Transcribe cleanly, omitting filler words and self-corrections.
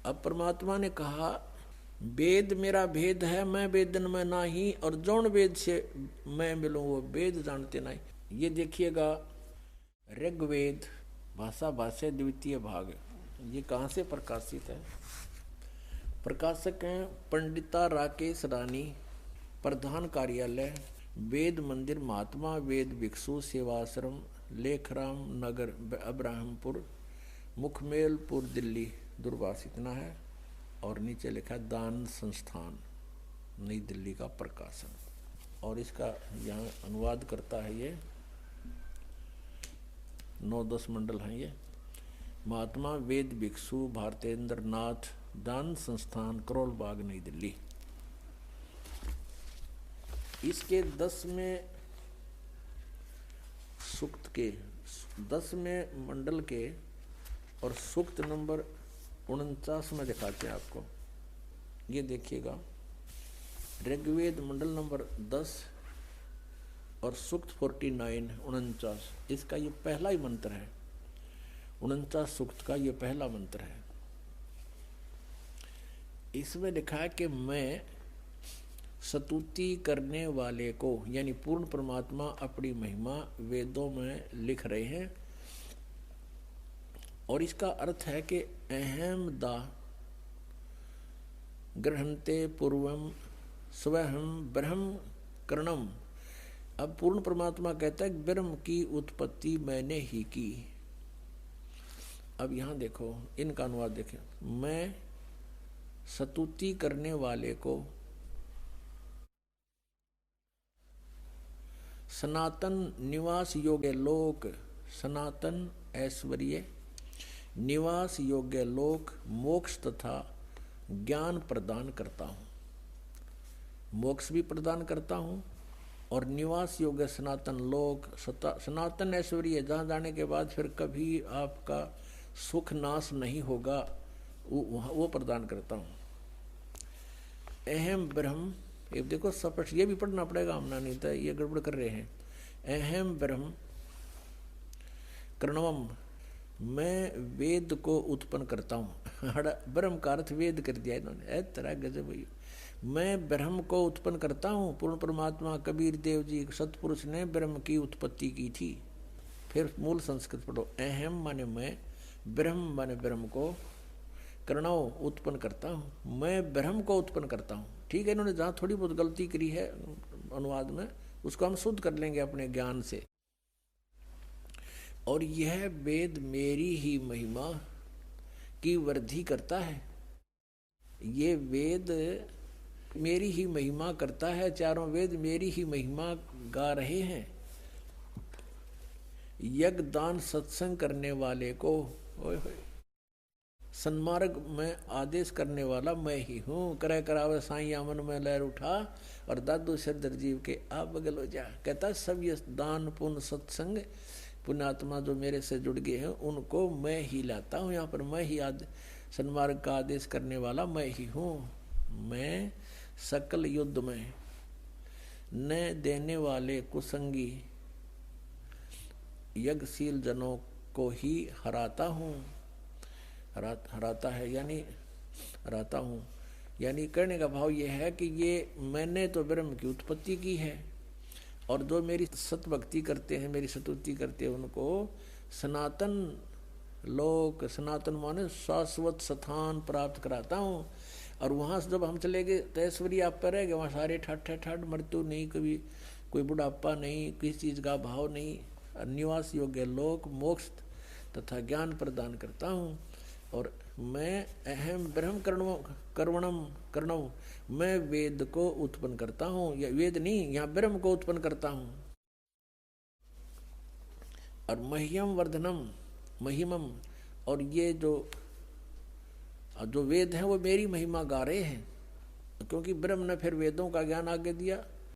अब परमात्मा ने कहा वेद मेरा भेद है, मैं वेदन में नाही, और जौन वेद से मैं मिलूं वो वेद जानते नहीं। ये देखिएगा ऋग्वेद भाषा भाष्य द्वितीय भाग, ये कहाँ से प्रकाशित है? प्रकाशक हैं पंडिता राकेश रानी, प्रधान कार्यालय वेद मंदिर महात्मा वेद भिक्षु सेवाश्रम लेखराम नगर अब्राहमपुर मुखमेलपुर दिल्ली दूरभाष इतना है। और नीचे लिखा दान संस्थान नई दिल्ली का प्रकाशन। और इसका यहाँ अनुवाद करता है ये 9-10 मंडल हैं ये। महात्मा वेद भिक्षु भारतेंद्र नाथ दान संस्थान करोल बाग नई दिल्ली। इसके 10वें सूक्त के 10वें मंडल के और सूक्त नंबर 49 में दिखाते हैं आपको। ये देखिएगा ऋग्वेद मंडल नंबर 10 और सूक्त 49 इसका ये पहला ही मंत्र है। 49 सूक्त का ये पहला मंत्र है। इसमें लिखा है कि मैं स्तुति करने वाले को, यानी पूर्ण परमात्मा अपनी महिमा वेदों में लिख रहे हैं। और इसका अर्थ है कि अहम दा गृहन्ते पूर्वम स्वहम ब्रह्म करणम। अब पूर्ण परमात्मा कहता है ब्रह्म की उत्पत्ति मैंने ही की। अब यहां देखो इनका अनुवाद देखें। मैं स्तुति करने वाले को सनातन निवास योग्य लोक, सनातन ऐश्वर्य निवास योग्य लोक मोक्ष तथा ज्ञान प्रदान करता हूँ। मोक्ष भी प्रदान करता हूँ और निवास योग्य सनातन लोक सनातन ऐश्वर्य जहाँ जाने के बाद फिर कभी आपका सुख नाश नहीं होगा वो प्रदान करता हूँ। अहम ब्रह्म, ये देखो स्पष्ट, ये भी पढ़ना पड़ेगा हमने, नहीं तो ये गड़बड़ कर रहे हैं। अहम ब्रह्म करणवम, मैं वेद को उत्पन्न करता हूँ। ब्रह्म का अर्थ वेद कर दिया इन्होंने, तरह गजब हुई। मैं ब्रह्म को उत्पन्न करता हूँ। पूर्ण परमात्मा कबीर देव जी सतपुरुष ने ब्रह्म की उत्पत्ति की थी। फिर मूल संस्कृत पढ़ो। अहम माने मैं, ब्रह्म माने ब्रह्म को, करणव उत्पन्न करता हूँ। मैं ब्रह्म को उत्पन्न करता हूँ। ठीक है, इन्होंने जहाँ थोड़ी बहुत गलती करी है अनुवाद में उसको हम शुद्ध कर लेंगे अपने ज्ञान से। और यह वेद मेरी ही महिमा की वृद्धि करता है। ये वेद मेरी ही महिमा करता है। चारों वेद मेरी ही महिमा गा रहे हैं। यज्ञ दान सत्संग करने वाले को सन्मार्ग में आदेश करने वाला मैं ही हूँ। करे करावे साईं मन में लहर उठा और दादू सिरदर जीव के आप बगल हो जा। कहता सब ये दान पुण्य सत्संग पुण्यात्मा जो मेरे से जुड़ गए हैं उनको मैं ही लाता हूँ। यहाँ पर मैं ही सन्मार्ग का आदेश करने वाला मैं ही हूँ। मैं सकल युद्ध में न देने वाले कुसंगी यज्ञशील जनों को ही हराता हूँ। हराता है यानी हराता हूँ, यानी कहने का भाव ये है कि ये मैंने तो ब्रह्म की उत्पत्ति की है और जो मेरी सतभक्ति करते हैं, मेरी स्तुति करते हैं, उनको सनातन लोक, सनातन माने शाश्वत स्थान प्राप्त कराता हूँ। और वहाँ से जब हम चले गए तो ऐश्वर्य आप पर रहेगा, वहाँ सारे ठाठ मृत्यु नहीं, कभी कोई बुढ़ापा नहीं, किसी चीज़ का भाव नहीं। निवास योग्य लोक मोक्ष तथा ज्ञान प्रदान करता हूँ। और मैं अहम ब्रह्म कर्णव, मैं वेद को उत्पन्न करता हूँ। या वेद नहीं, यहाँ ब्रह्म को उत्पन्न करता हूँ। और मह्यम वर्धनम महिमम, और ये जो वेद हैं वो मेरी महिमा गा रहे हैं, क्योंकि ब्रह्म ने फिर वेदों का ज्ञान आगे दिया